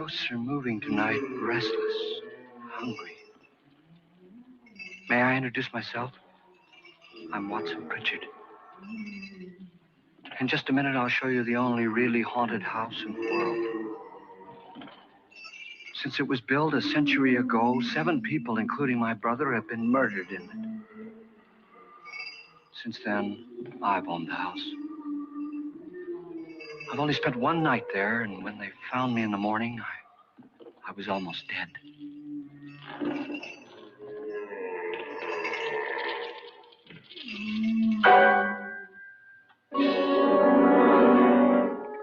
ghosts are moving tonight, restless, hungry. May I introduce myself? I'm Watson Pritchard. In just a minute, I'll show you the only really haunted house in the world. Since it was built a century ago, 7 people, including my brother, have been murdered in it. Since then, I've owned the house. I've only spent one night there, and when they found me in the morning, I was almost dead.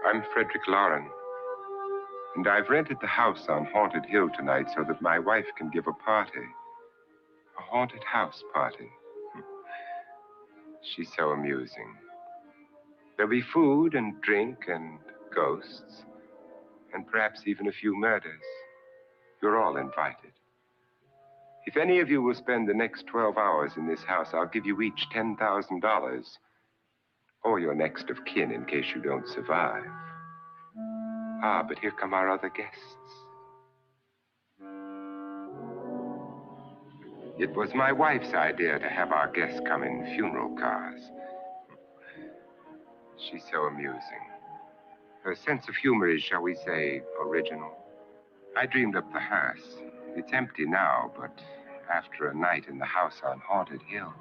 I'm Frederick Lauren, and I've rented the house on Haunted Hill tonight so that my wife can give a party. A haunted house party. She's so amusing. There'll be food and drink and ghosts, and perhaps even a few murders. You're all invited. If any of you will spend the next 12 hours in this house, I'll give you each $10,000. Or your next of kin in case you don't survive. Ah, but here come our other guests. It was my wife's idea to have our guests come in funeral cars. She's so amusing. Her sense of humor is, shall we say, original. I dreamed up the hearse. It's empty now, but after a night in the house on Haunted Hill,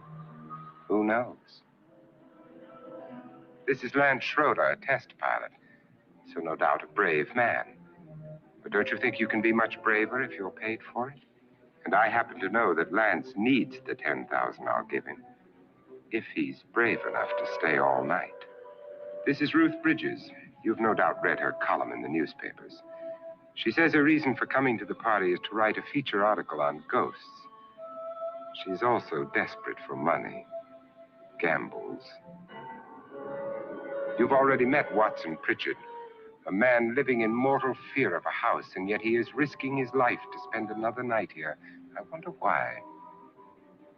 who knows? This is Lance Schroeder, a test pilot, so no doubt a brave man. But don't you think you can be much braver if you're paid for it? And I happen to know that Lance needs the $10,000 I'll give him, if he's brave enough to stay all night. This is Ruth Bridges. You've no doubt read her column in the newspapers. She says her reason for coming to the party is to write a feature article on ghosts. She's also desperate for money. Gambles. You've already met Watson Pritchard, a man living in mortal fear of a house, and yet he is risking his life to spend another night here. I wonder why.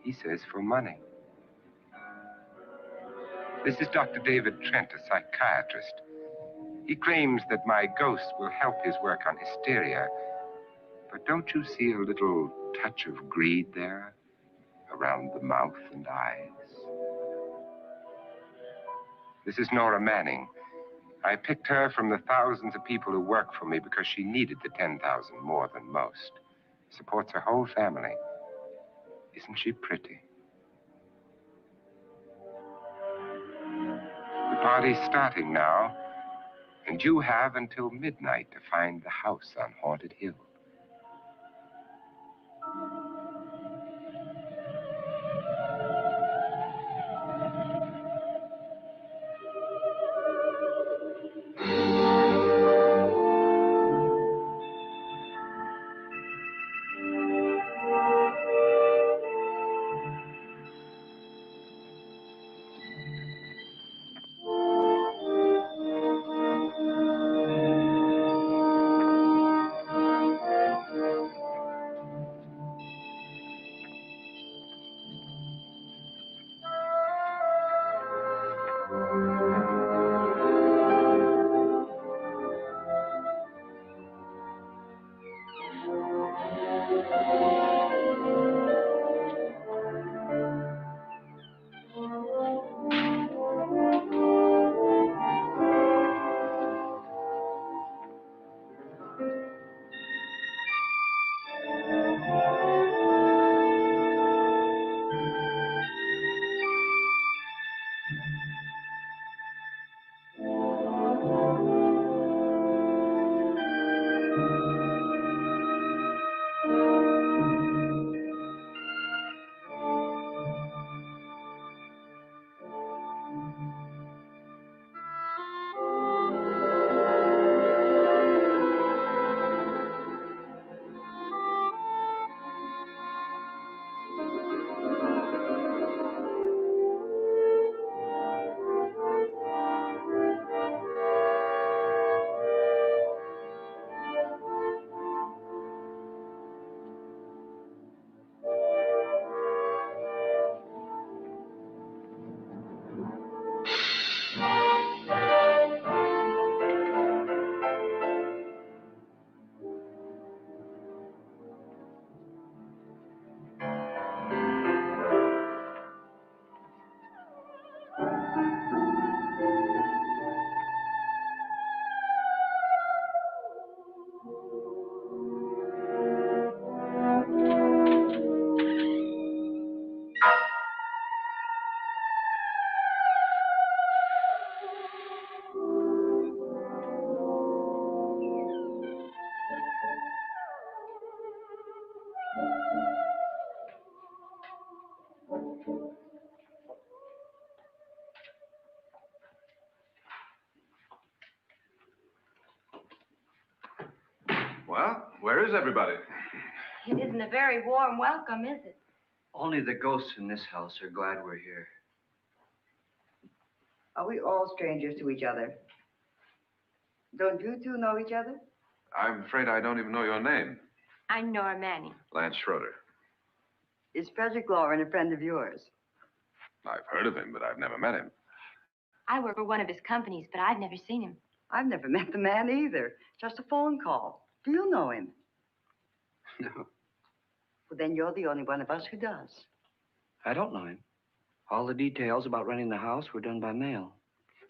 He says for money. This is Dr. David Trent, a psychiatrist. He claims that my ghost will help his work on hysteria. But don't you see a little touch of greed there? Around the mouth and eyes. This is Nora Manning. I picked her from the thousands of people who work for me because she needed the $10,000 more than most. Supports her whole family. Isn't she pretty? The party's starting now, and you have until midnight to find the house on Haunted Hill. Well, where is everybody? It isn't a very warm welcome, is it? Only the ghosts in this house are glad we're here. Are we all strangers to each other? Don't you two know each other? I'm afraid I don't even know your name. I'm Nora Manning. Lance Schroeder. Is Frederick Lauren a friend of yours? I've heard of him, but I've never met him. I work for one of his companies, but I've never seen him. I've never met the man either. Just a phone call. Do you know him? No, Well, then you're the only one of us who does. I don't know him. All the details about renting the house were done by mail.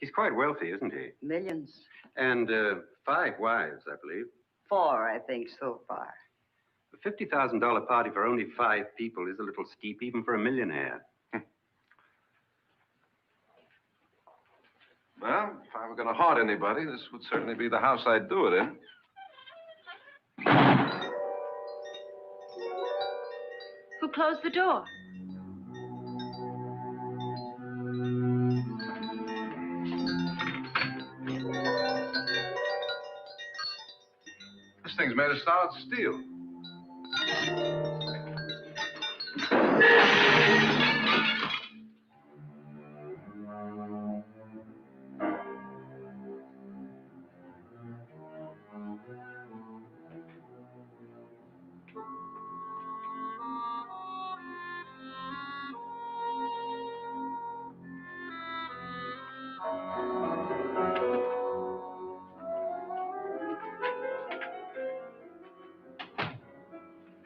He's quite wealthy, isn't he? Millions. And 5 wives, I believe. 4, I think, so far. A $50,000 party for only 5 people is a little steep, even for a millionaire. Well, if I were going to haunt anybody, this would certainly be the house I'd do it in. Who closed the door? This thing's made of solid steel.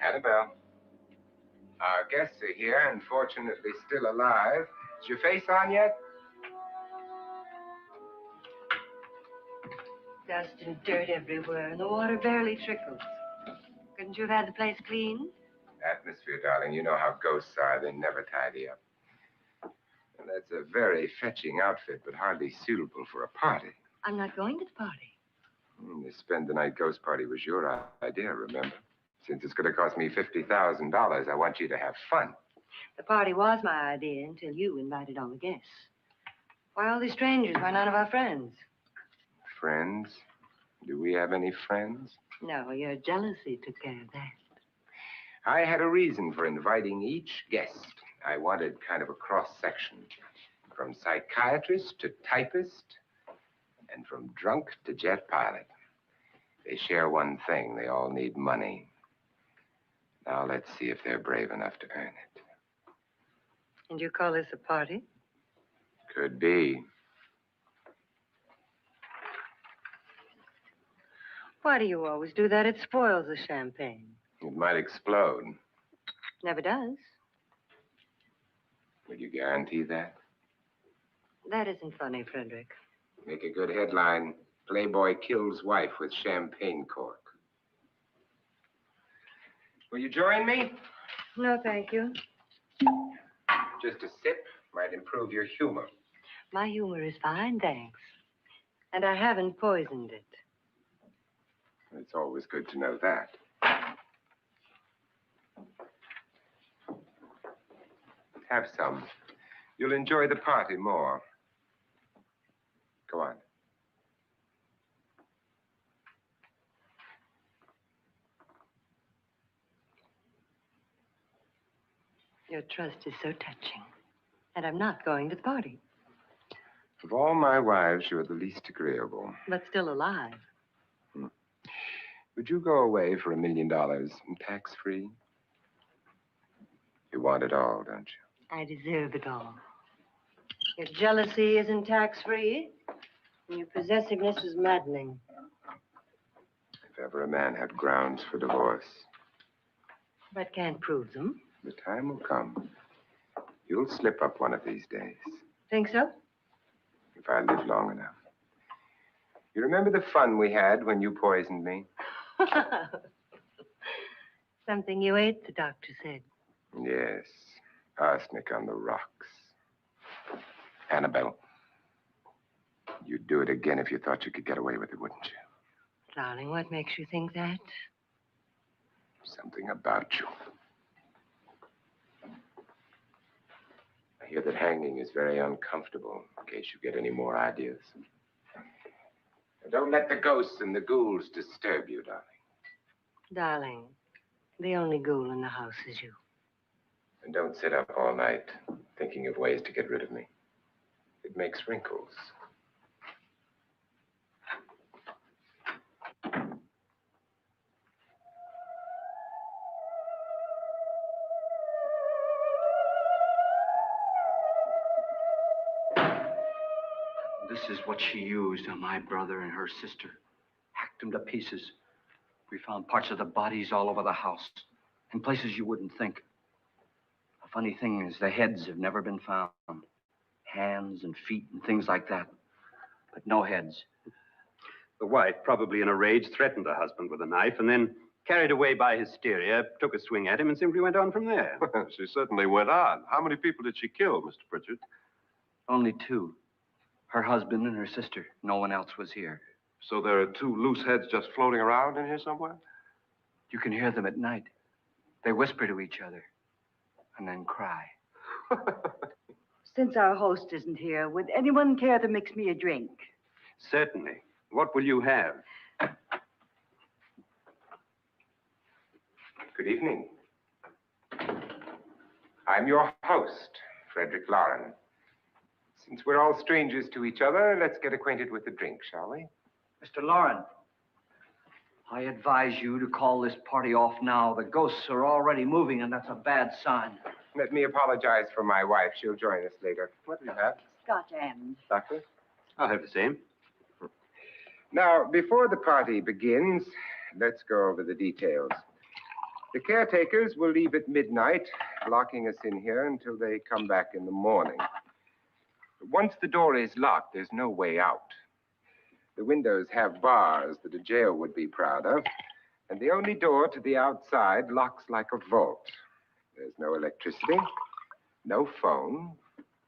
Annabelle. Our guests are here, and fortunately still alive. Is your face on yet? Dust and dirt everywhere, and the water barely trickles. Couldn't you have had the place cleaned? Atmosphere, darling. You know how ghosts are. They never tidy up. And that's a very fetching outfit, but hardly suitable for a party. I'm not going to the party. The spend-the-night ghost party was your idea, remember? Since it's going to cost me $50,000, I want you to have fun. The party was my idea until you invited all the guests. Why all these strangers? Why none of our friends? Friends? Do we have any friends? No, your jealousy took care of that. I had a reason for inviting each guest. I wanted kind of a cross-section. From psychiatrist to typist, and from drunk to jet pilot. They share one thing. They all need money. Now let's see if they're brave enough to earn it. And you call this a party? Could be. Why do you always do that? It spoils the champagne. It might explode. Never does. Would you guarantee that? That isn't funny, Frederick. Make a good headline. Playboy kills wife with champagne cork. Will you join me? No, thank you. Just a sip might improve your humor. My humor is fine, thanks. And I haven't poisoned it. It's always good to know that. Have some. You'll enjoy the party more. Go on. Your trust is so touching. And I'm not going to the party. Of all my wives, you're the least agreeable. But still alive. Would you go away for $1 million tax-free? You want it all, don't you? I deserve it all. Your jealousy isn't tax-free. And your possessiveness is maddening. If ever a man had grounds for divorce, But can't prove them. the time will come. You'll slip up one of these days, Think so? if I live long enough. You remember the fun we had when you poisoned me? Something you ate, the doctor said. Yes, arsenic on the rocks. Annabelle, you'd do it again if you thought you could get away with it, wouldn't you? Darling, what makes you think that? Something about you. I hear that hanging is very uncomfortable, in case you get any more ideas. And don't let the ghosts and the ghouls disturb you, darling. Darling, the only ghoul in the house is you. And don't sit up all night thinking of ways to get rid of me. It makes wrinkles. This is what she used on my brother and her sister. Hacked them to pieces. We found parts of the bodies all over the house, in places you wouldn't think. The funny thing is, the heads have never been found. Hands and feet and things like that. But no heads. The wife, probably in a rage, threatened her husband with a knife and then, carried away by hysteria, took a swing at him and simply went on from there. She certainly went on. How many people did she kill, Mr. Pritchard? Only two. Her husband and her sister. No one else was here. So there are two loose heads just floating around in here somewhere? You can hear them at night. They whisper to each other and then cry. Since our host isn't here, would anyone care to mix me a drink? Certainly. What will you have? Good evening. I'm your host, Frederick Lauren. Since we're all strangers to each other, let's get acquainted with the drink, shall we? Mr. Lauren, I advise you to call this party off now. The ghosts are already moving, and that's a bad sign. Let me apologize for my wife. She'll join us later. What do you have, Scotch and. Doctor? I'll have the same. Now, before the party begins, let's go over the details. The caretakers will leave at midnight, locking us in here until they come back in the morning. Once the door is locked, there's no way out. The windows have bars that a jail would be proud of, and the only door to the outside locks like a vault. There's no electricity, no phone,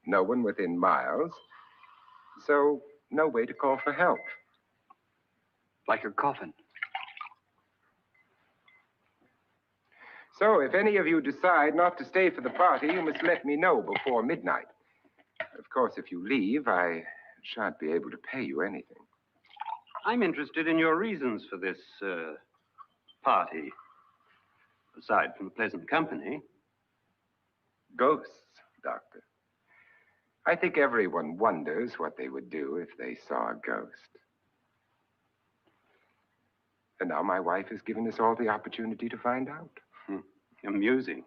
no one within miles, so no way to call for help. Like a coffin. So if any of you decide not to stay for the party, you must let me know before midnight. Of course, if you leave, I shan't be able to pay you anything. I'm interested in your reasons for this, party. Aside from the pleasant company. Ghosts, Doctor. I think everyone wonders what they would do if they saw a ghost. And now my wife has given us all the opportunity to find out. Amusing.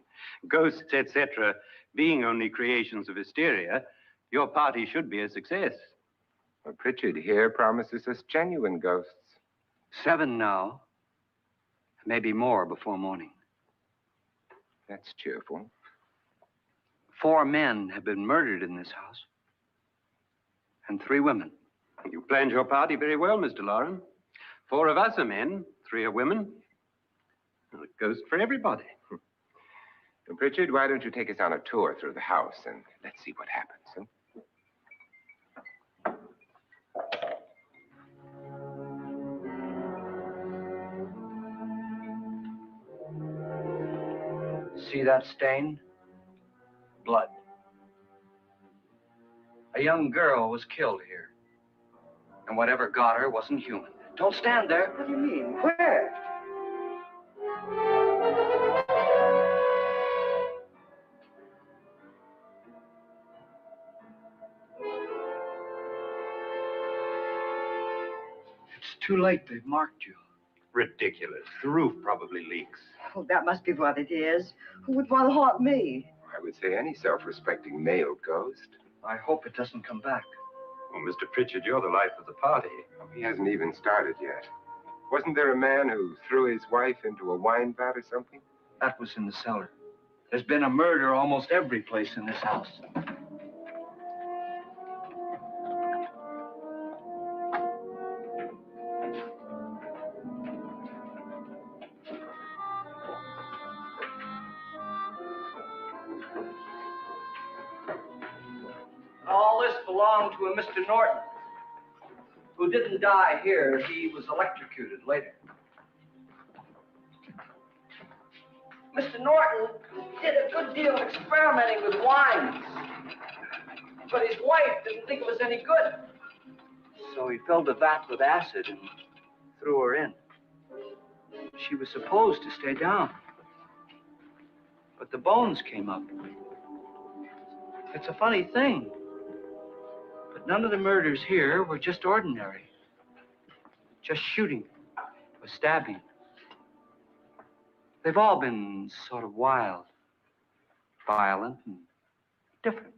Ghosts, etc., being only creations of hysteria, your party should be a success. Well, Pritchard here promises us genuine ghosts. 7 now. Maybe more before morning. That's cheerful. 4 men have been murdered in this house. And 3 women. You planned your party very well, Mr. Lauren. 4 of us are men, 3 are women. Well, a ghost for everybody. And Pritchard, why don't you take us on a tour through the house and let's see what happens, huh? See that stain? Blood. A young girl was killed here. And whatever got her wasn't human. Don't stand there. What do you mean? Where? It's too late. They've marked you. Ridiculous. The roof probably leaks. Oh, that must be what it is. Who would want to haunt me? I would say any self-respecting male ghost. I hope it doesn't come back. Well, Mr. Pritchard, you're the life of the party. Oh, he hasn't even started yet. Wasn't there a man who threw his wife into a wine vat or something? That was in the cellar. There's been a murder almost every place in this house. All this belonged to a Mr. Norton, who didn't die here. He was electrocuted later. Mr. Norton did a good deal of experimenting with wines. But his wife didn't think it was any good. So he filled the vat with acid and threw her in. She was supposed to stay down. But the bones came up. It's a funny thing. But none of the murders here were just ordinary. Just shooting or stabbing. They've all been sort of wild, violent, and different.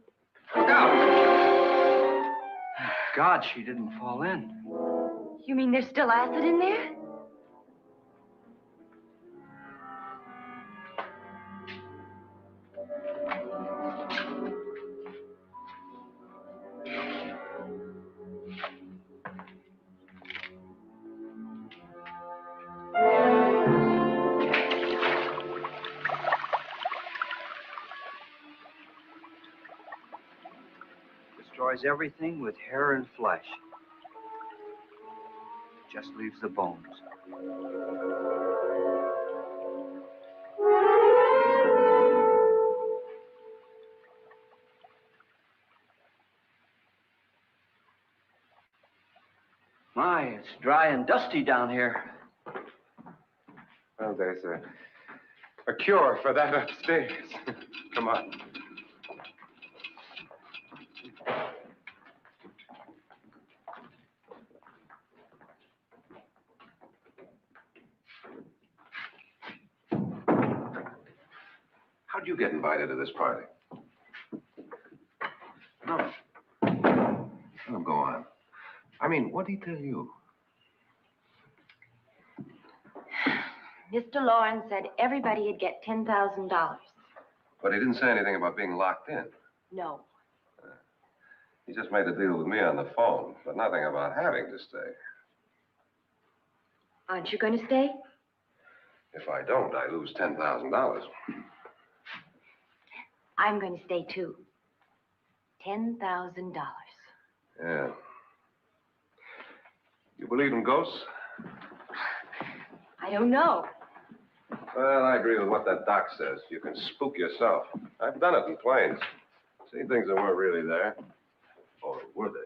Look out! God, she didn't fall in. You mean there's still acid in there? Destroys everything with hair and flesh. Just leaves the bones. My, it's dry and dusty down here. Well, there's a cure for that upstairs. Come on. How'd you get invited to this party? No. Let him go on. I mean, what did he tell you? Mr. Lawrence said everybody'd get $10,000. But he didn't say anything about being locked in. No. He just made a deal with me on the phone, but nothing about having to stay. Aren't you going to stay? If I don't, I lose $10,000. I'm going to stay too. $10,000. Yeah. You believe in ghosts? I don't know. Well, I agree with what that doc says. You can spook yourself. I've done it in planes. Seen things that weren't really there. Or were they?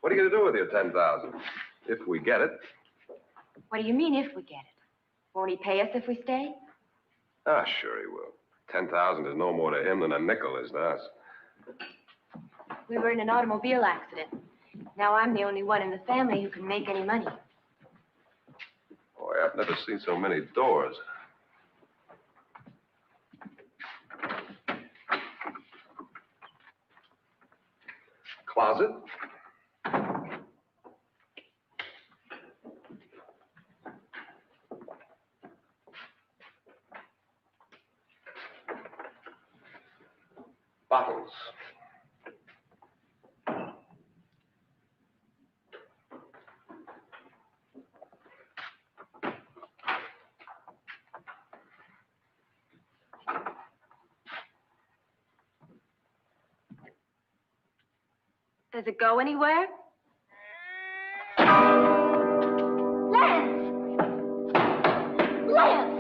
What are you going to do with your $10,000? If we get it. What do you mean if we get it? Won't he pay us if we stay? Ah, sure he will. 10,000 is no more to him than a nickel is to us. We were in an automobile accident. Now I'm the only one in the family who can make any money. Boy, I've never seen so many doors. Closet? Bottles. Does it go anywhere? Lance! Lance!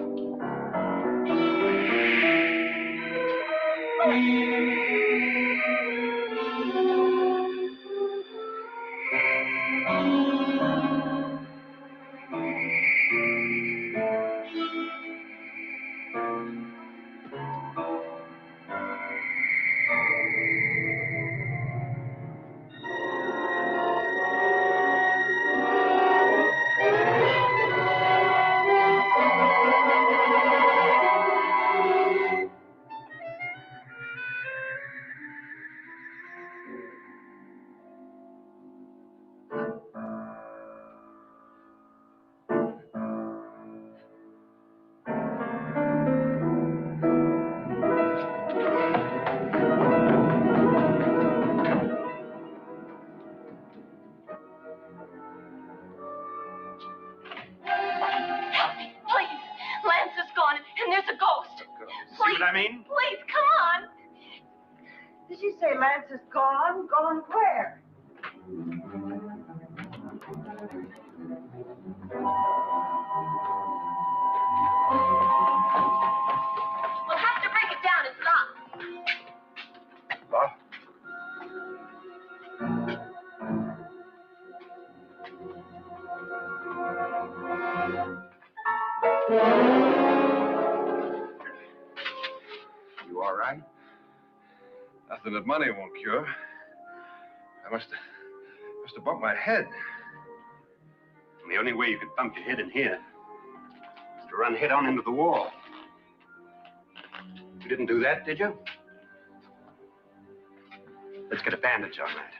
See what I mean? Please, come on. Did she say Lance is gone? Gone where? We'll have to break it down. It's locked. What? You all right? Nothing that money won't cure. I must have bumped my head. And the only way you could bump your head in here is to run head on into the wall. You didn't do that, did you? Let's get a bandage on that.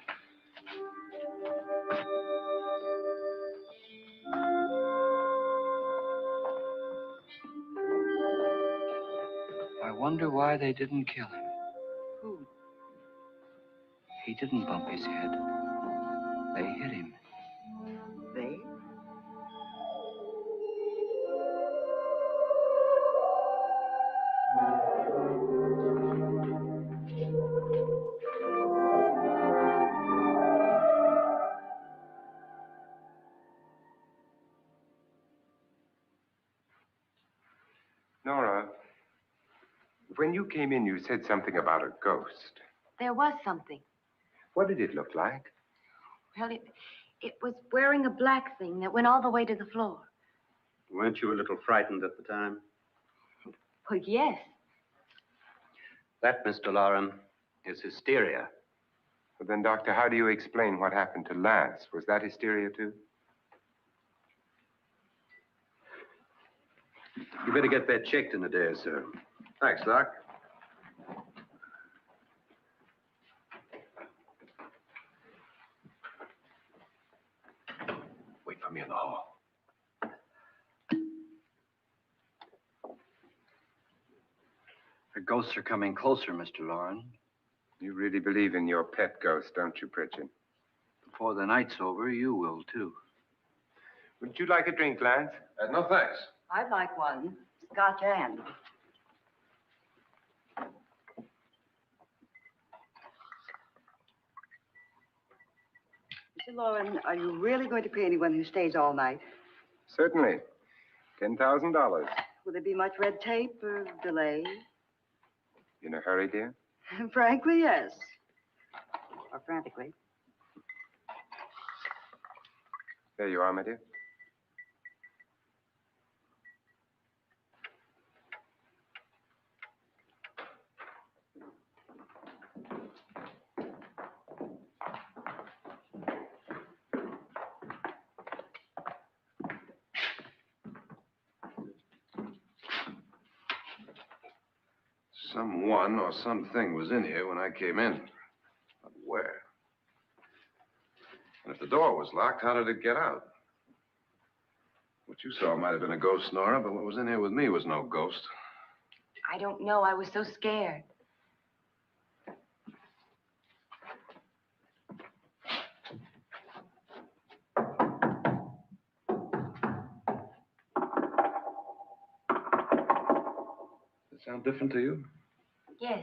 I wonder why they didn't kill him. Who? He didn't bump his head. They hit him. They? Nora, when you came in, you said something about a ghost. There was something. What did it look like? Well, it was wearing a black thing that went all the way to the floor. Weren't you a little frightened at the time? Well, yes. That, Mr. Loren, is hysteria. Well, then, Doctor, how do you explain what happened to Lance? Was that hysteria, too? You better get that checked in a day or so. Thanks, Doc. Wait for me in the hall. The ghosts are coming closer, Mr. Loren. You really believe in your pet ghost, don't you, Pritchard? Before the night's over, you will, too. Would you like a drink, Lance? No, thanks. I'd like one. Scotch and. Mr. Loren, are you really going to pay anyone who stays all night? Certainly. $10,000. Will there be much red tape or delay? In a hurry, dear? Frankly, yes. Or frantically. There you are, my dear. Someone or something was in here when I came in. But where? And if the door was locked, how did it get out? What you saw might have been a ghost, Nora, but what was in here with me was no ghost. I don't know. I was so scared. Does it sound different to you? Yes.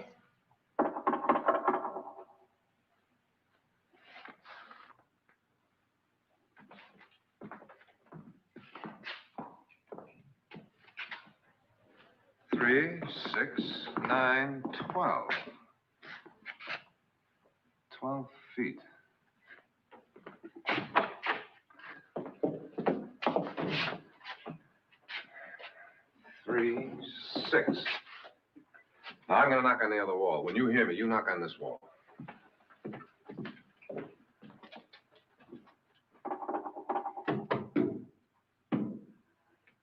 Three, 6, 9, 12. 12 feet. Three, 6. Now, I'm going to knock on the other wall. When you hear me, you knock on this wall.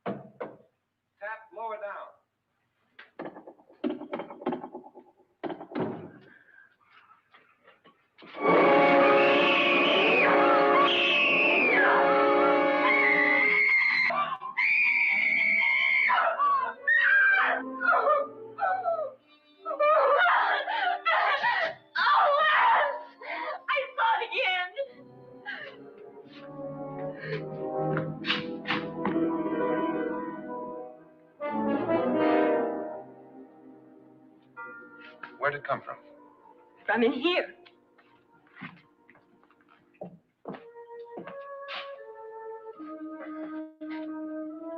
Tap lower down. Where'd it come from? From in here.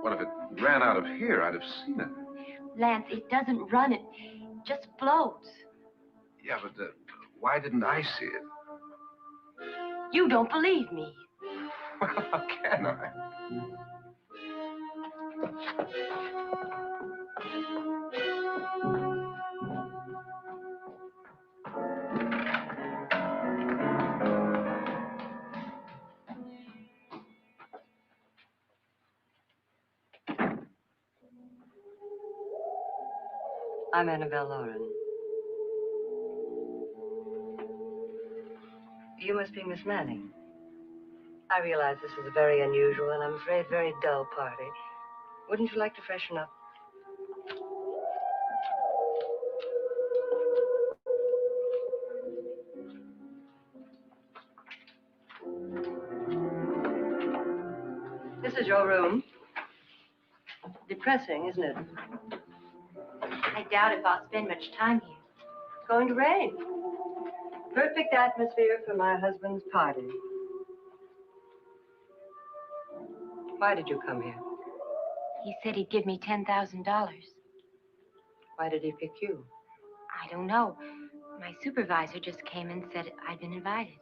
What if it ran out of of here, I'd have seen it. Lance, it doesn't run. It just floats. Yeah, but why didn't I see it? You don't believe me. Well, how can I? I'm Annabelle Lauren. You must be Miss Manning. I realize this is a very unusual and I'm afraid very dull party. Wouldn't you like to freshen up? This is your room. Depressing, isn't it? I doubt if I'll spend much time here. It's going to rain. Perfect atmosphere for my husband's party. Why did you come here? He said he'd give me $10,000. Why did he pick you? I don't know. My supervisor just came and said I'd been invited.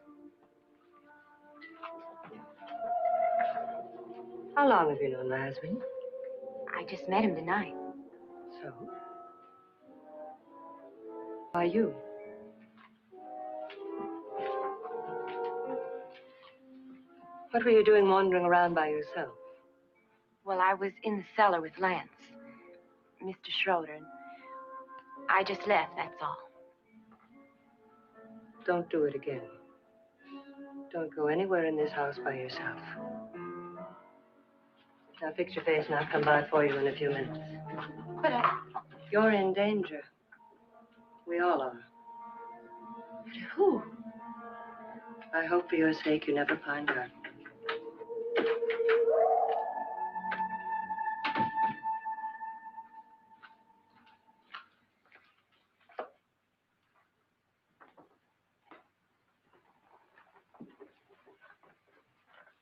How long have you known my husband? I just met him tonight. So? Why you? What were you doing wandering around by yourself? Well, I was in the cellar with Lance, Mr. Schroeder, and I just left, that's all. Don't do it again. Don't go anywhere in this house by yourself. Now fix your face and I'll come by for you in a few minutes. But You're in danger. We all are. who? I hope for your sake you never find out.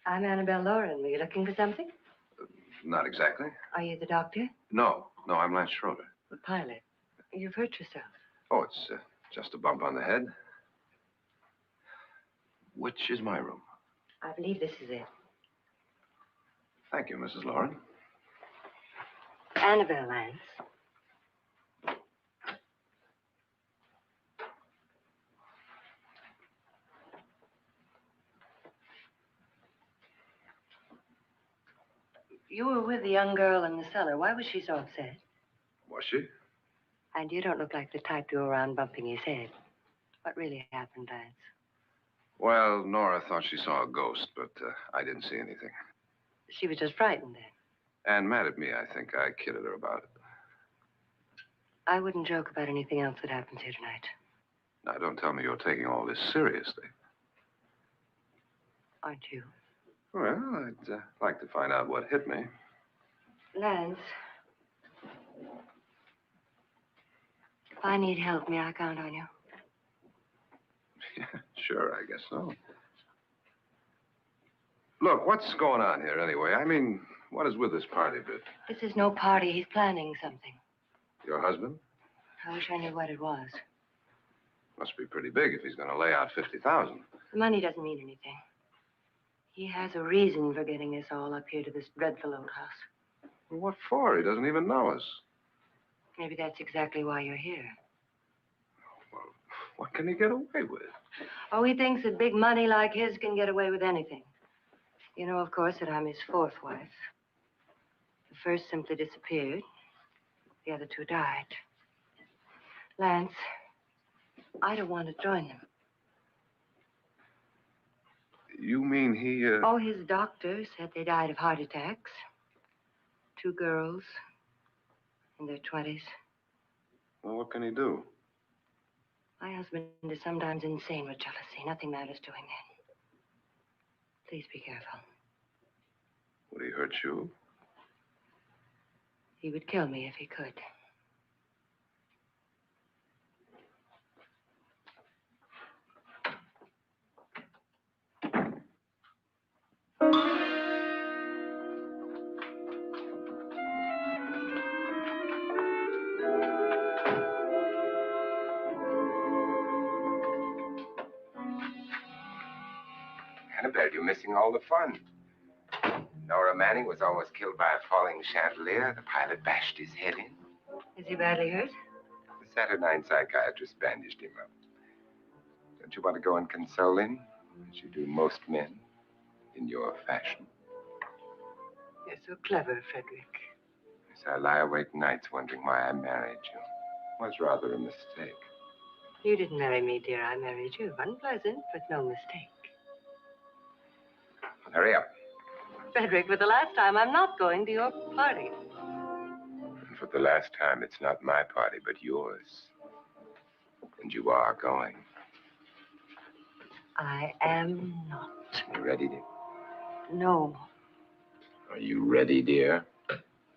I'm Annabelle Lauren. Were you looking for something? Not exactly. Are you the doctor? No, I'm Lance Schroeder. The pilot. You've hurt yourself. Oh, it's just a bump on the head. Which is my room? I believe this is it. Thank you, Mrs. Lauren. Annabelle, Lance. You were with the young girl in the cellar. Why was she so upset? Was she? And you don't look like the type to go around bumping his head. What really happened, Lance? Well, Nora thought she saw a ghost, but I didn't see anything. She was just frightened then. And mad at me, I think. I kidded her about it. I wouldn't joke about anything else that happens here tonight. Now, don't tell me you're taking all this seriously. Aren't you? Well, I'd like to find out what hit me. Lance. If I need help, may I count on you? Yeah, sure, I guess so. Look, what's going on here anyway? I mean, what is with this party bit? This is no party. He's planning something. Your husband? I wish I knew what it was. Must be pretty big if he's going to lay out 50,000. The money doesn't mean anything. He has a reason for getting us all up here to this dreadful old house. Well, what for? He doesn't even know us. Maybe that's exactly why you're here. Well, what can he get away with? Oh, he thinks that big money like his can get away with anything. You know, of course, that I'm his fourth wife. The first simply disappeared. The other two died. Lance, I don't want to join them. You mean he, Oh, his doctor said they died of heart attacks. 2 girls in their 20s. Well, what can he do? My husband is sometimes insane with jealousy. Nothing matters to him then. Please be careful. Would he hurt you? He would kill me if he could. You're missing all the fun. Nora Manning was almost killed by a falling chandelier. The pilot bashed his head in. Is he badly hurt? The Saturnine psychiatrist bandaged him up. Don't you want to go and console him, as you do most men, in your fashion? You're so clever, Frederick. Yes, I lie awake nights wondering why I married you. It was rather a mistake. You didn't marry me, dear. I married you. Unpleasant, but no mistake. Hurry up. Frederick, for the last time, I'm not going to your party. And for the last time, it's not my party, but yours. And you are going. I am not. You ready, dear? No. Are you ready, dear?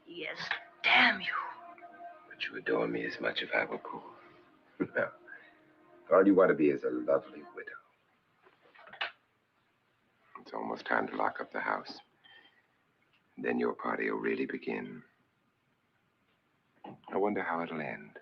Yes, damn you. But you adore me as much if I were poor. No. All you want to be is a lovely widow. It's almost time to lock up the house. Then your party will really begin. I wonder how it'll end.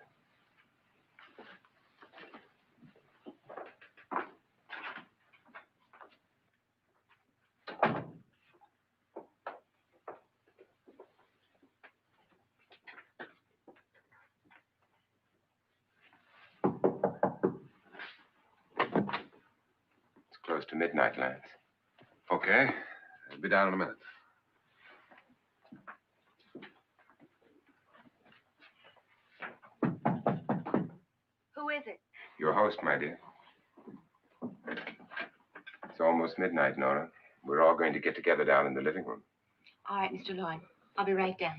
It's close to midnight, Lance. Okay. I'll be down in a minute. Who is it? Your host, my dear. It's almost midnight, Nora. We're all going to get together down in the living room. All right, Mr. Lloyd. I'll be right down.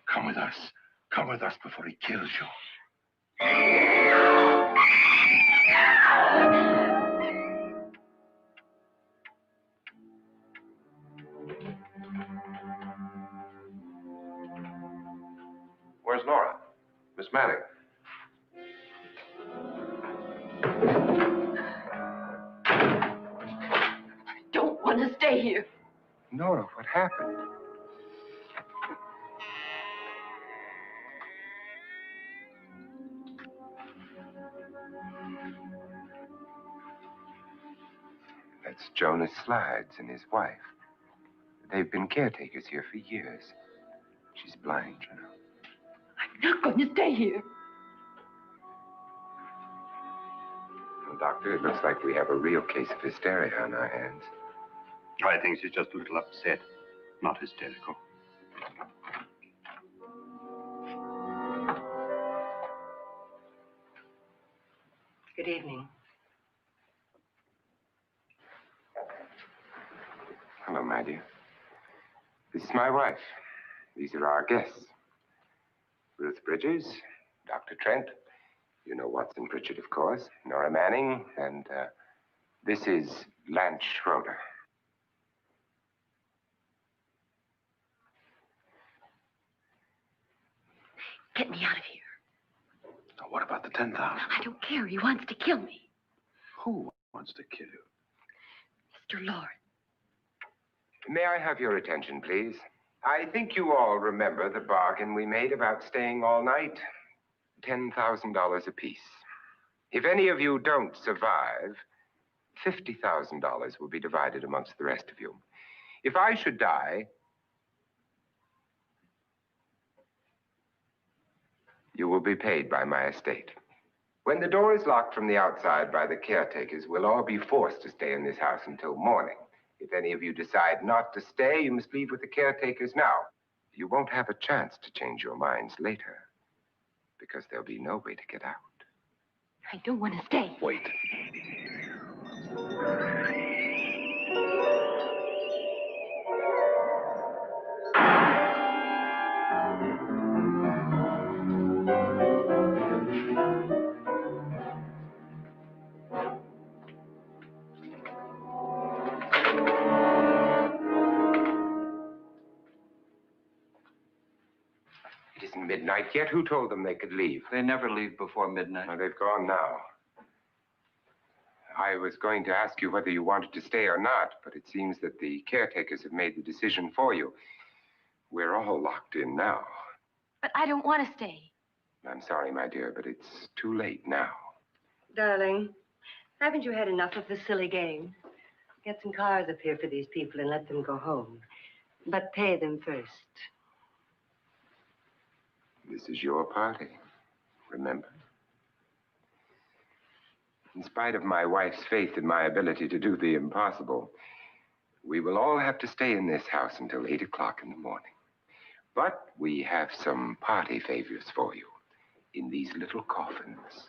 Come with us. Come with us before he kills you. Where's Nora? Miss Manning. I don't want to stay here. Nora, what happened? That's Jonas Slides and his wife. They've been caretakers here for years. She's blind, you know. I'm not going to stay here. Well, Doctor, it looks like we have a real case of hysteria on our hands. I think she's just a little upset, not hysterical. Good evening. Hello, my dear. This is my wife. These are our guests. Ruth Bridges, Dr. Trent. You know Watson Pritchard, of course. Nora Manning, and this is Lance Schroeder. Get me out of here. Now, what about the 10,000? I don't care. He wants to kill me. Who wants to kill you? Mr. Lord. May I have your attention, please? I think you all remember the bargain we made about staying all night. $10,000 apiece. If any of you don't survive, $50,000 will be divided amongst the rest of you. If I should die, you will be paid by my estate. When the door is locked from the outside by the caretakers, we'll all be forced to stay in this house until morning. If any of you decide not to stay, you must leave with the caretakers now. You won't have a chance to change your minds later, because there'll be no way to get out. I don't want to stay. Wait. It isn't midnight yet. Who told them they could leave? They never leave before midnight. Well, they've gone now. I was going to ask you whether you wanted to stay or not, but it seems that the caretakers have made the decision for you. We're all locked in now. But I don't want to stay. I'm sorry, my dear, but it's too late now. Darling, haven't you had enough of the silly game? Get some cars up here for these people and let them go home. But pay them first. This is your party, remember? In spite of my wife's faith in my ability to do the impossible, we will all have to stay in this house until 8 o'clock in the morning. But we have some party favors for you in these little coffins.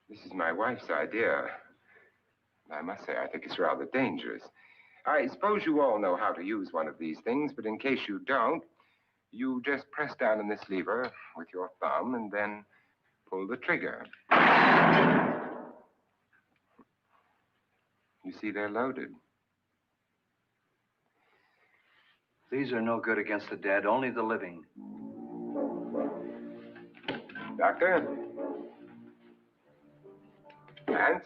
This is my wife's idea. I must say, I think it's rather dangerous. I suppose you all know how to use one of these things, but in case you don't, you just press down on this lever with your thumb and then pull the trigger. You see, they're loaded. These are no good against the dead, only the living. Doctor? Lance?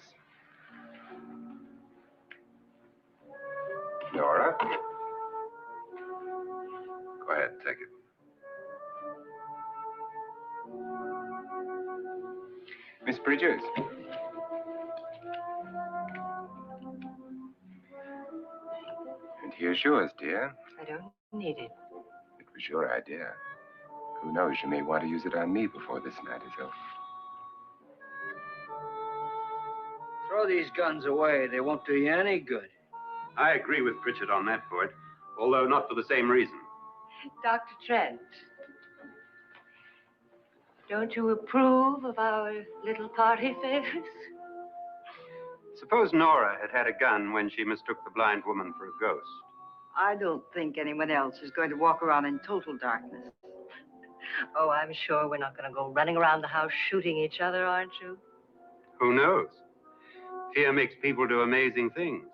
Nora? Go ahead, take it. Miss Bridges? And here's yours, dear. I don't need it. It was your idea. Who knows, you may want to use it on me before this night is over. Throw these guns away. They won't do you any good. I agree with Pritchard on that point, although not for the same reason. Dr. Trent, don't you approve of our little party favors? Suppose Nora had had a gun when she mistook the blind woman for a ghost. I don't think anyone else is going to walk around in total darkness. Oh, I'm sure we're not going to go running around the house shooting each other, aren't you? Who knows? Fear makes people do amazing things.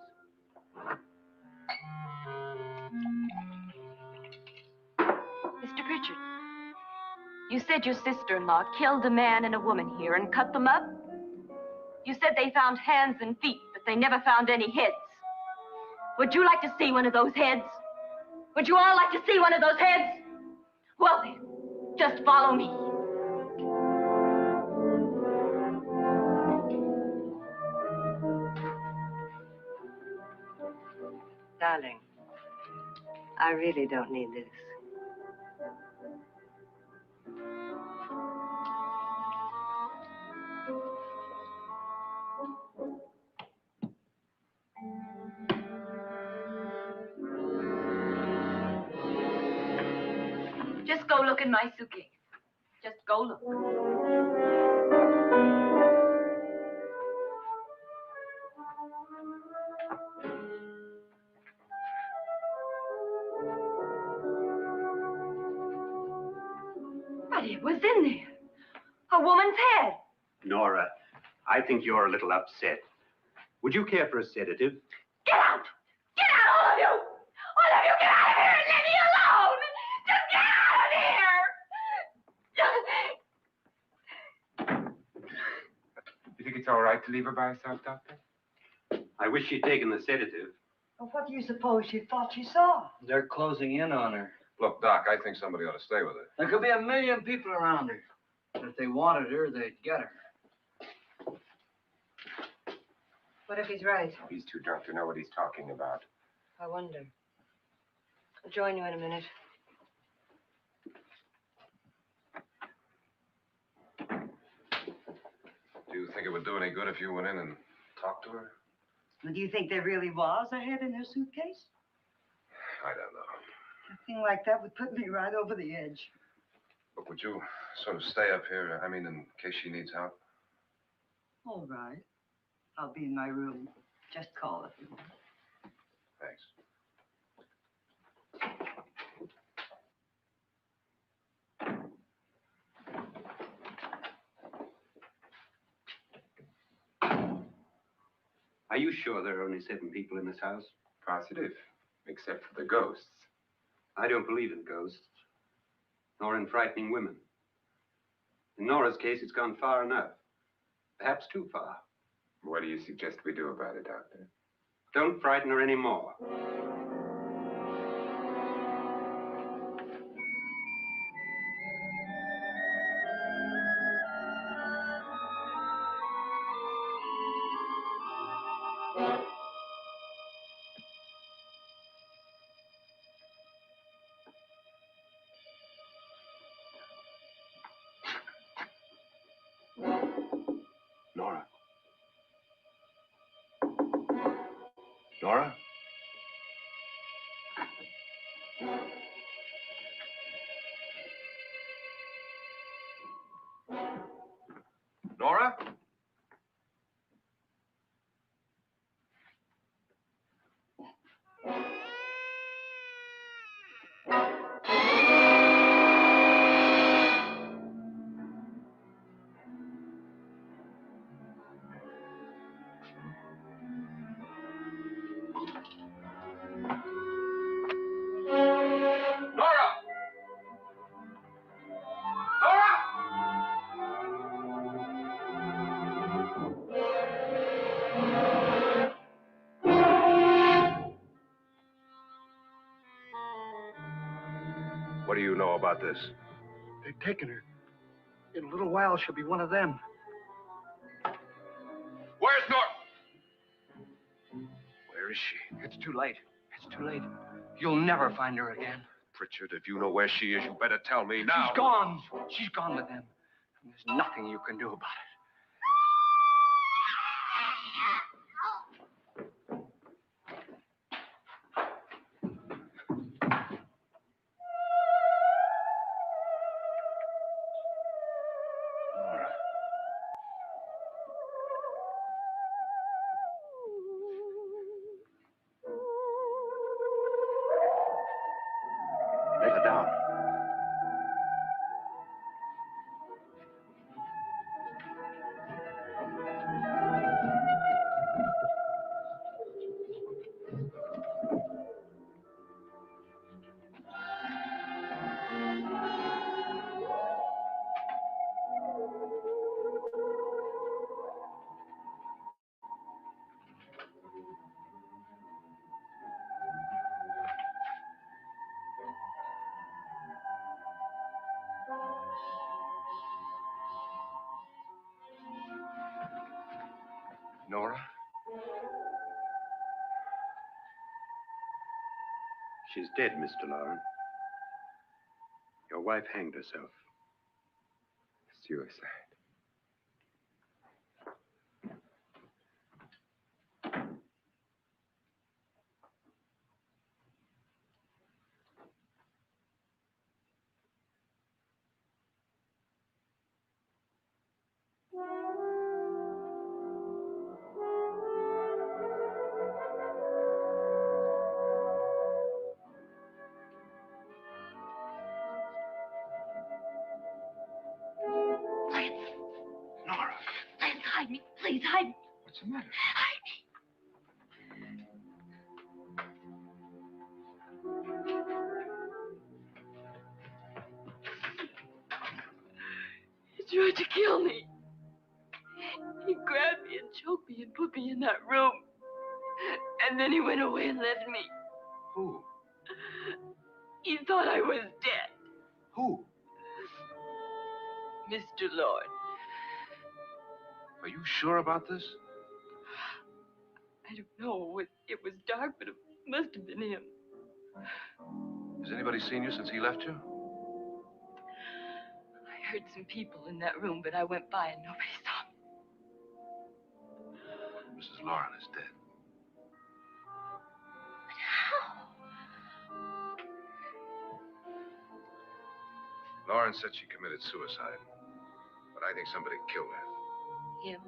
Mr. Pritchard, you said your sister-in-law killed a man and a woman here and cut them up? You said they found hands and feet, but they never found any heads. Would you like to see one of those heads? Would you all like to see one of those heads? Well, then, just follow me. Darling, I really don't need this. Just go look in my suitcase. Just go look. But it was in there. A woman's head. Nora, I think you're a little upset. Would you care for a sedative? Get out! Get out, all of you! All of you, get out of here and leave me alone! Just get out of here! You think it's all right to leave her by herself, Doctor? I wish she'd taken the sedative. Well, what do you suppose she thought she saw? They're closing in on her. Look, Doc, I think somebody ought to stay with her. There could be 1 million people around her. If they wanted her, they'd get her. What if he's right? He's too drunk to know what he's talking about. I wonder. I'll join you in a minute. Do you think it would do any good if you went in and talked to her? Well, do you think there really was a head in her suitcase? I don't know. A thing like that would put me right over the edge. But would you sort of stay up here, I mean, in case she needs help? All right. I'll be in my room. Just call if you want. Thanks. Are you sure there are only 7 people in this house? Positive, except for the ghosts. I don't believe in ghosts, nor in frightening women. In Nora's case, it's gone far enough. Perhaps too far. What do you suggest we do about it, Doctor? Don't frighten her anymore. Nora? Nora? Nora? What do you know about this? They've taken her. In a little while, she'll be one of them. Where's Nora? Where is she? It's too late. It's too late. You'll never find her again. Pritchard, if you know where she is, you better tell me now. She's gone. She's gone with them. And there's nothing you can do about it. Let her down. Nora? She's dead, Mr. Lauren. Your wife hanged herself. Suicide. Nora? Please hide me. Please hide me. What's the matter? Hide me. He tried to kill me. He grabbed me and choked me and put me in that room. And then he went away and left me. Who? He thought I was dead. Who? Mr. Lord. Are you sure about this? I don't know. It was dark, but it must have been him. Has anybody seen you since he left you? I heard some people in that room, but I went by and nobody saw me. Mrs. Lauren is dead. Lauren said she committed suicide, but I think somebody killed her. Him?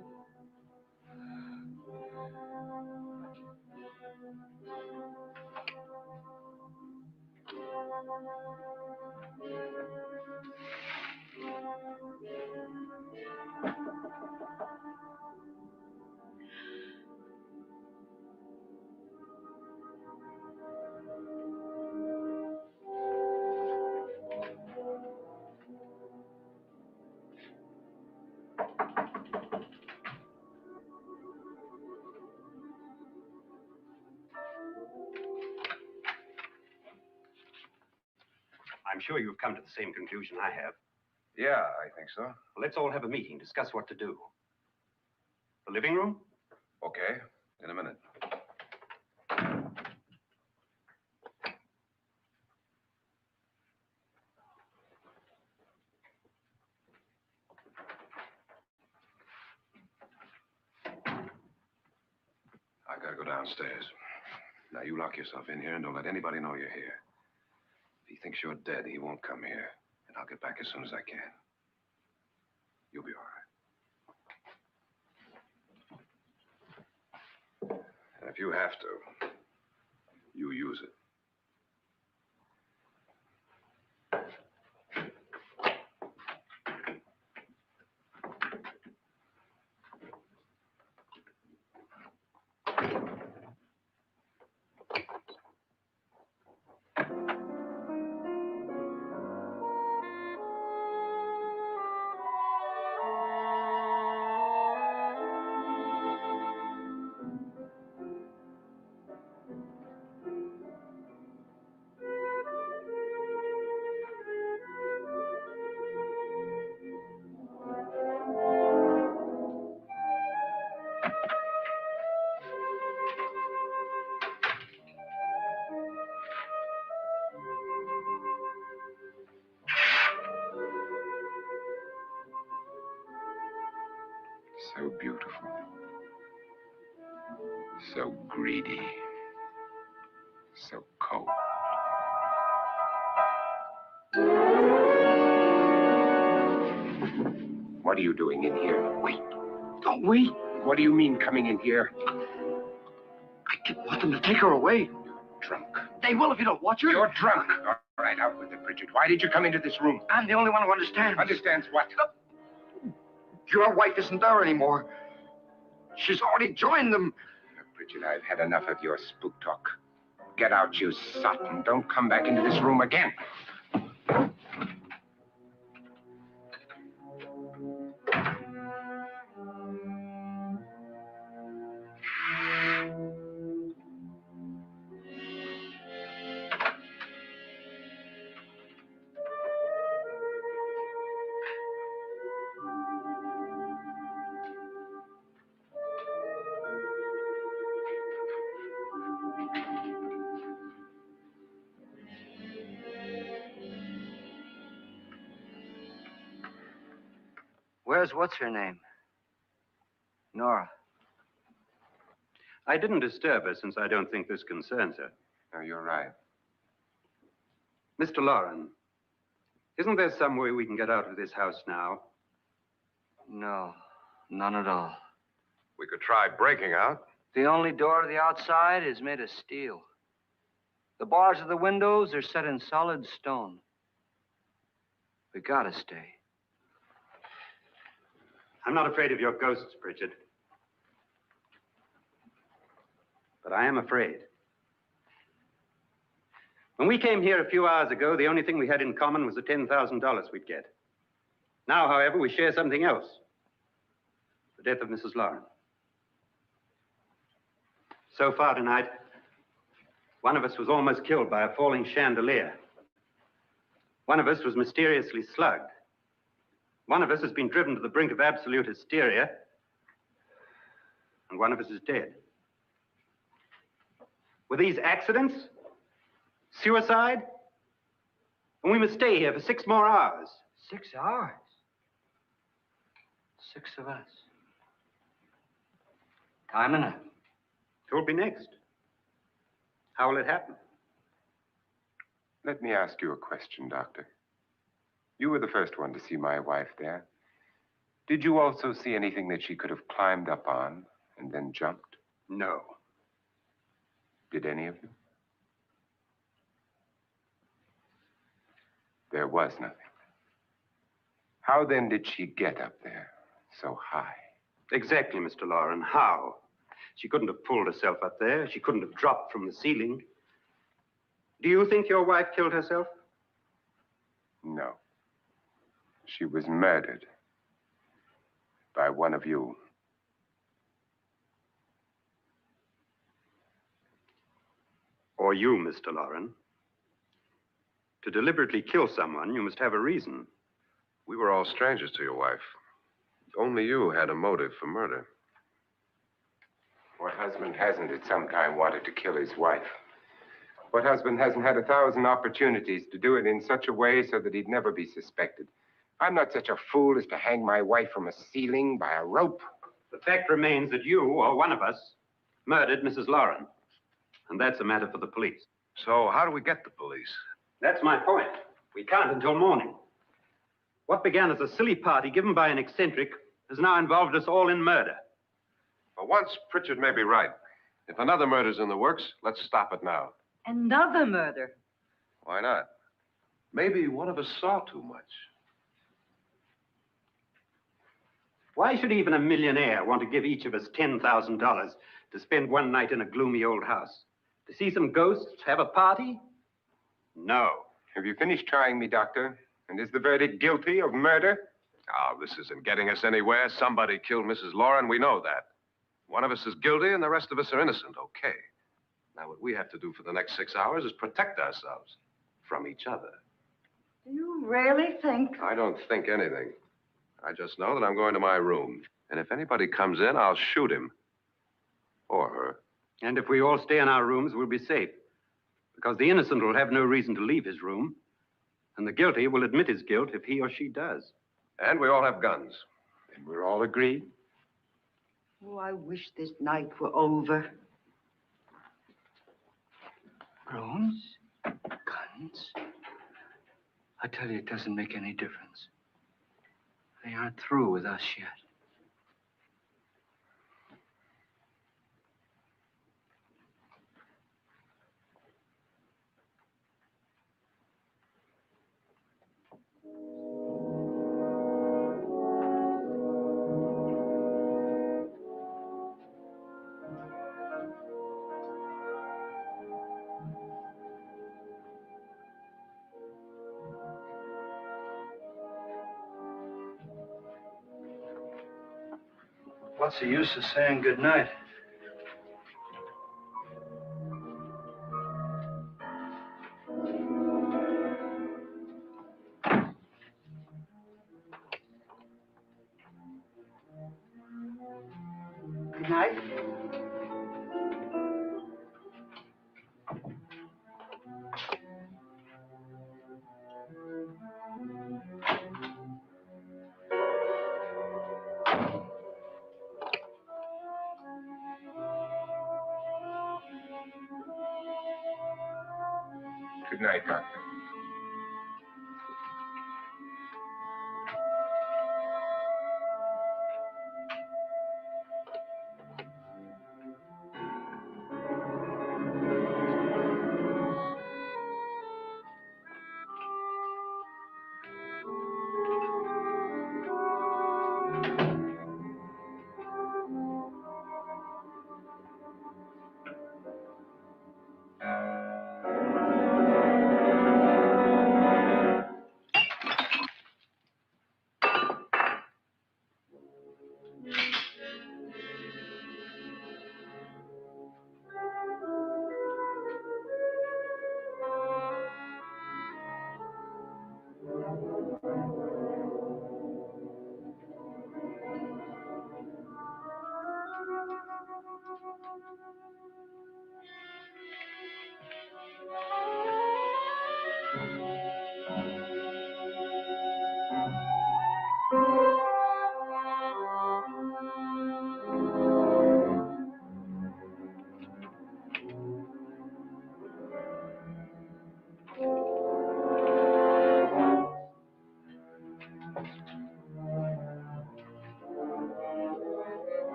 I'm sure you've come to the same conclusion I have. Yeah, I think so. Well, let's all have a meeting, discuss what to do. The living room? Okay, in a minute. I gotta go downstairs. Now, you lock yourself in here and don't let anybody know you're here. If he thinks you're dead, he won't come here. And I'll get back as soon as I can. You'll be all right. And if you have to, you use it. So beautiful. So greedy. So cold. What are you doing in here? Wait. Don't wait. What do you mean coming in here? I didn't want them to take her away. Drunk. They will if you don't watch her. You're drunk. All right, out with it, Bridget. Why did you come into this room? I'm the only one who understands. Understands what? Your wife isn't there anymore. She's already joined them. Bridget, I've had enough of your spook talk. Get out, you sot, and don't come back into this room again. Where's what's her name? Nora. I didn't disturb her since I don't think this concerns her. No, you're right. Mr. Lauren, isn't there some way we can get out of this house now? No, none at all. We could try breaking out. The only door to the outside is made of steel. The bars of the windows are set in solid stone. We gotta stay. I'm not afraid of your ghosts, Bridget. But I am afraid. When we came here a few hours ago, the only thing we had in common was the $10,000 we'd get. Now, however, we share something else. The death of Mrs. Lauren. So far tonight, one of us was almost killed by a falling chandelier. One of us was mysteriously slugged. One of us has been driven to the brink of absolute hysteria. And one of us is dead. Were these accidents? Suicide? And we must stay here for 6 more hours. 6 hours? 6 of us. Time enough. Who'll be next? How will it happen? Let me ask you a question, Doctor. You were the first one to see my wife there. Did you also see anything that she could have climbed up on and then jumped? No. Did any of you? There was nothing. How then did she get up there so high? Exactly, Mr. Loren. How? She couldn't have pulled herself up there. She couldn't have dropped from the ceiling. Do you think your wife killed herself? No. She was murdered by one of you. Or you, Mr. Loren. To deliberately kill someone, you must have a reason. We were all strangers to your wife. Only you had a motive for murder. What husband hasn't at some time wanted to kill his wife? What husband hasn't had 1,000 opportunities to do it in such a way so that he'd never be suspected? I'm not such a fool as to hang my wife from a ceiling by a rope. The fact remains that you, or one of us, murdered Mrs. Loren. And that's a matter for the police. So how do we get the police? That's my point. We can't until morning. What began as a silly party given by an eccentric has now involved us all in murder. For once, Pritchard may be right. If another murder's in the works, let's stop it now. Another murder. Why not? Maybe one of us saw too much. Why should even a millionaire want to give each of us $10,000 to spend one night in a gloomy old house? To see some ghosts, have a party? No. Have you finished trying me, Doctor? And is the verdict guilty of murder? Oh, this isn't getting us anywhere. Somebody killed Mrs. Loren. We know that. One of us is guilty and the rest of us are innocent. Okay. Now, what we have to do for the next 6 hours is protect ourselves from each other. Do you really think? I don't think anything. I just know that I'm going to my room. And if anybody comes in, I'll shoot him. Or her. And if we all stay in our rooms, we'll be safe. Because the innocent will have no reason to leave his room. And the guilty will admit his guilt if he or she does. And we all have guns. And we're all agreed? Oh, I wish this night were over. Rooms? Guns? I tell you, it doesn't make any difference. They aren't through with us yet. What's the use of saying goodnight? Good night. Good night, Doctor.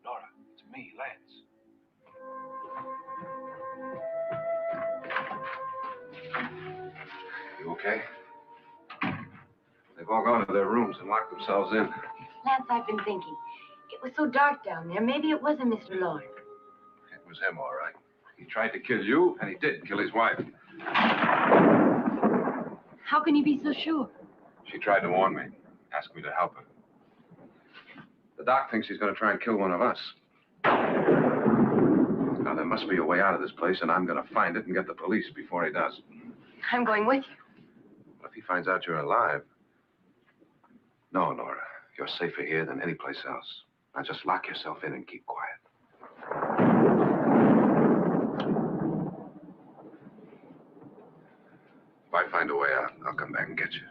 Nora, it's me, Lance. You okay? They've all gone to their rooms and locked themselves in. Lance, I've been thinking. It was so dark down there. Maybe it wasn't Mr. Lord. It was him, all right. He tried to kill you, and he did kill his wife. How can you be so sure? She tried to warn me, asked me to help her. The doc thinks he's going to try and kill one of us. Now, there must be a way out of this place, and I'm going to find it and get the police before he does. I'm going with you. What if he finds out you're alive? No, Nora. You're safer here than any place else. Now, just lock yourself in and keep quiet. If I find a way out, I'll come back and get you.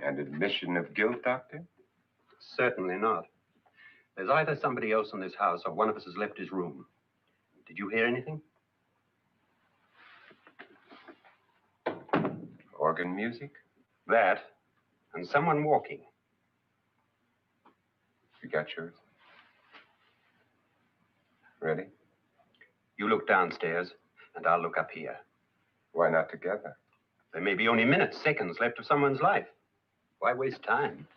An admission of guilt, Doctor? Certainly not. There's either somebody else in this house or one of us has left his room. Did you hear anything? Organ music? That, and someone walking. You got yours? Ready? You look downstairs, and I'll look up here. Why not together? There may be only minutes, seconds left of someone's life. Why waste time?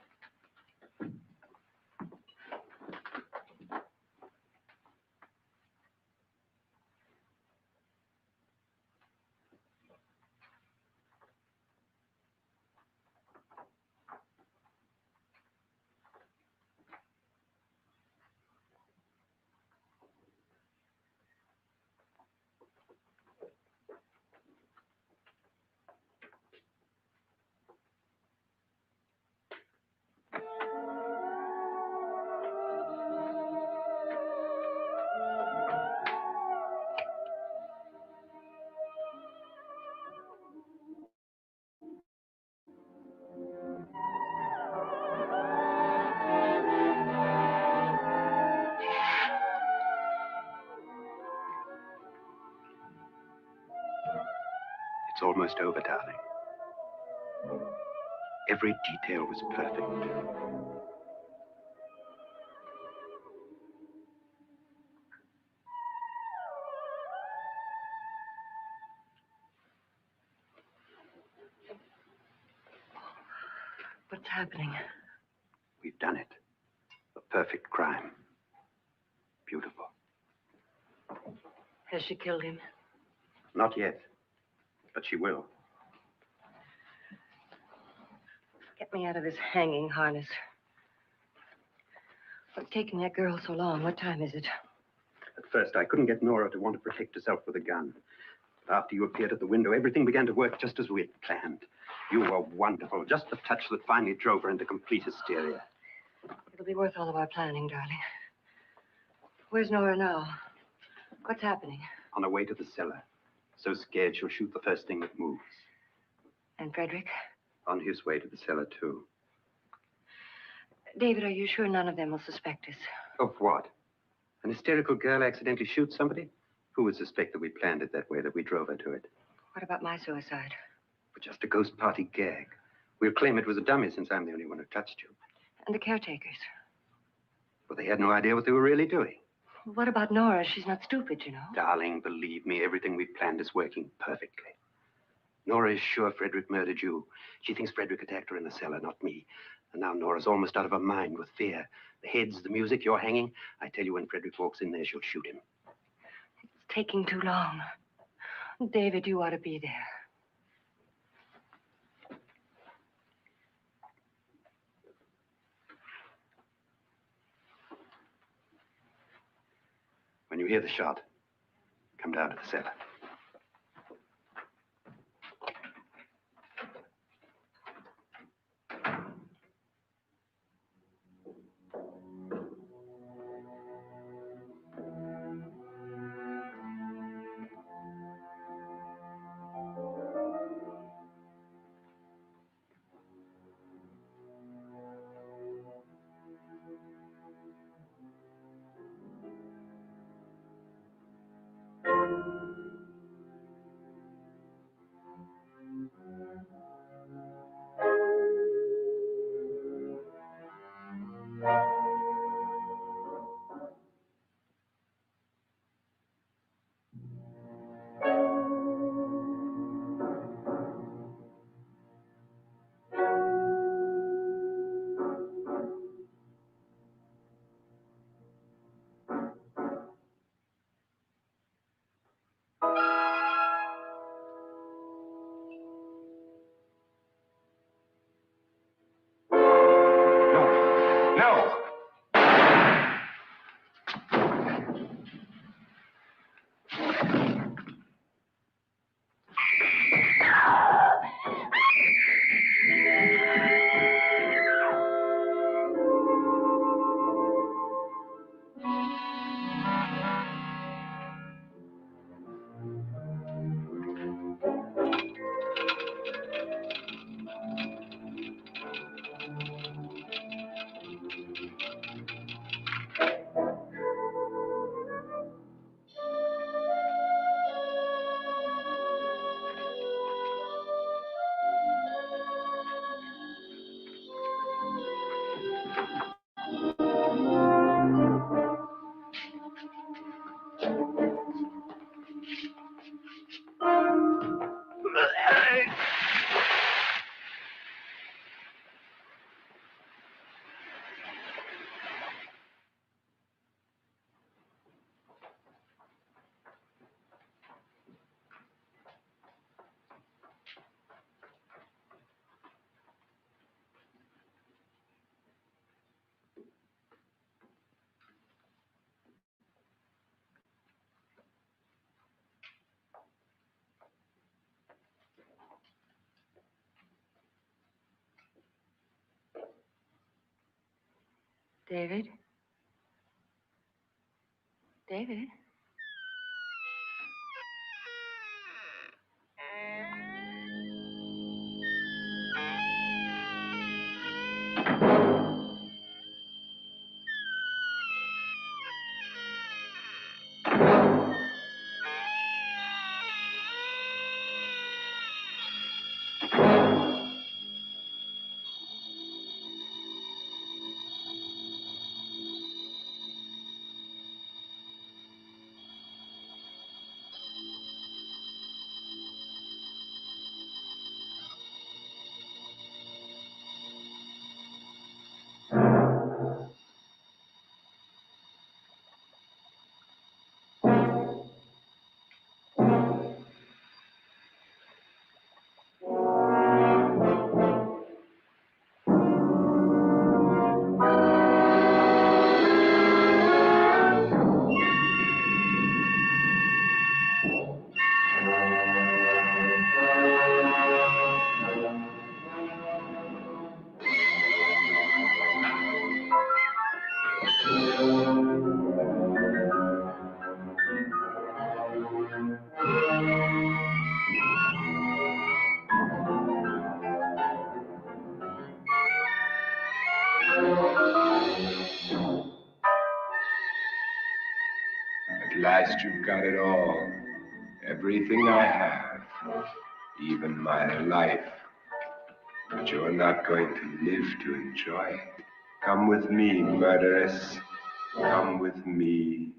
It's almost over, darling. Every detail was perfect. What's happening? We've done it. A perfect crime. Beautiful. Has she killed him? Not yet, but she will. Get me out of this hanging harness. What's taking that girl so long? What time is it? At first, I couldn't get Nora to want to protect herself with a gun. But after you appeared at the window, everything began to work just as we had planned. You were wonderful. Just the touch that finally drove her into complete hysteria. It'll be worth all of our planning, darling. Where's Nora now? What's happening? On her way to the cellar. So scared she'll shoot the first thing that moves. And Frederick? On his way to the cellar, too. David, are you sure none of them will suspect us? Of what? An hysterical girl accidentally shoots somebody? Who would suspect that we planned it that way, that we drove her to it? What about my suicide? But just a ghost party gag. We'll claim it was a dummy since I'm the only one who touched you. And the caretakers? But they had no idea what they were really doing. What about Nora? She's not stupid, you know. Darling, believe me, everything we planned is working perfectly. Nora is sure Frederick murdered you. She thinks Frederick attacked her in the cellar, not me. And now Nora's almost out of her mind with fear. The heads, the music, you're hanging. I tell you, when Frederick walks in there, she'll shoot him. It's taking too long. David, you ought to be there. When you hear the shot, come down to the cellar. David? David? At last you've got it all. Everything I have. Even my life. But you're not going to live to enjoy it. Come with me, murderess. Come with me.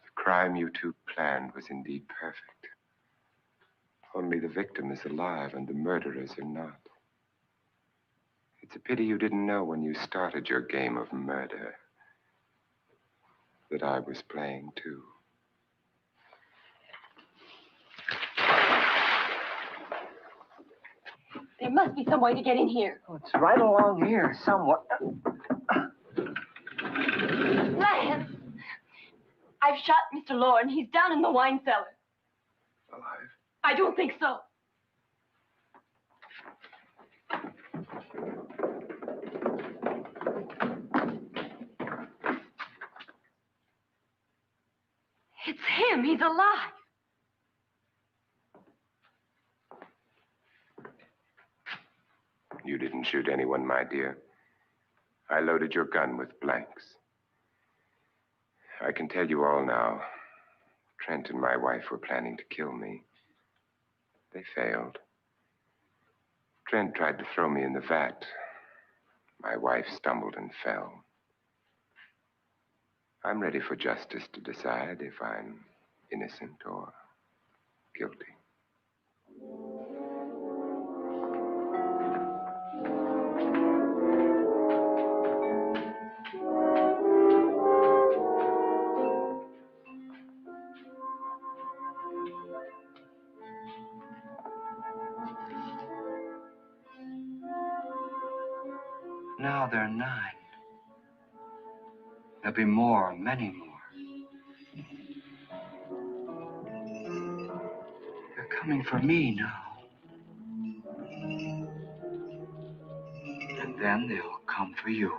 The crime you two planned was indeed perfect. Only the victim is alive and the murderers are not. It's a pity you didn't know when you started your game of murder that I was playing too. There must be some way to get in here. Oh, it's right along here somewhere. Lance! I've shot Mr. Lorne. He's down in the wine cellar. Alive? I don't think so. It's him. He's alive. You didn't shoot anyone, my dear. I loaded your gun with blanks. I can tell you all now. Trent and my wife were planning to kill me. They failed. Trent tried to throw me in the vat. My wife stumbled and fell. I'm ready for justice to decide if I'm innocent or guilty. Now they're 9. There'll be more, many more. They're coming for me now. And then they'll come for you.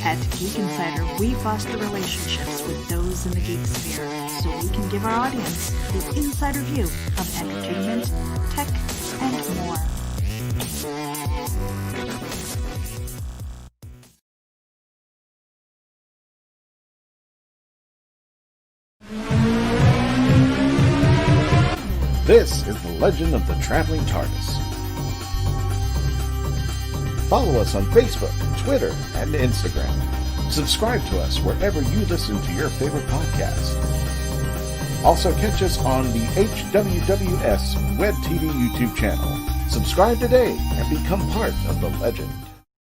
At Geek Insider, we foster relationships with those in the geek sphere so we can give our audience the insider view of entertainment, tech, and more. This is the Legend of the Traveling TARDIS. Follow us on Facebook, Twitter, and Instagram. Subscribe to us wherever you listen to your favorite podcast. Also catch us on the HWWS Web TV YouTube channel. Subscribe today and become part of the legend.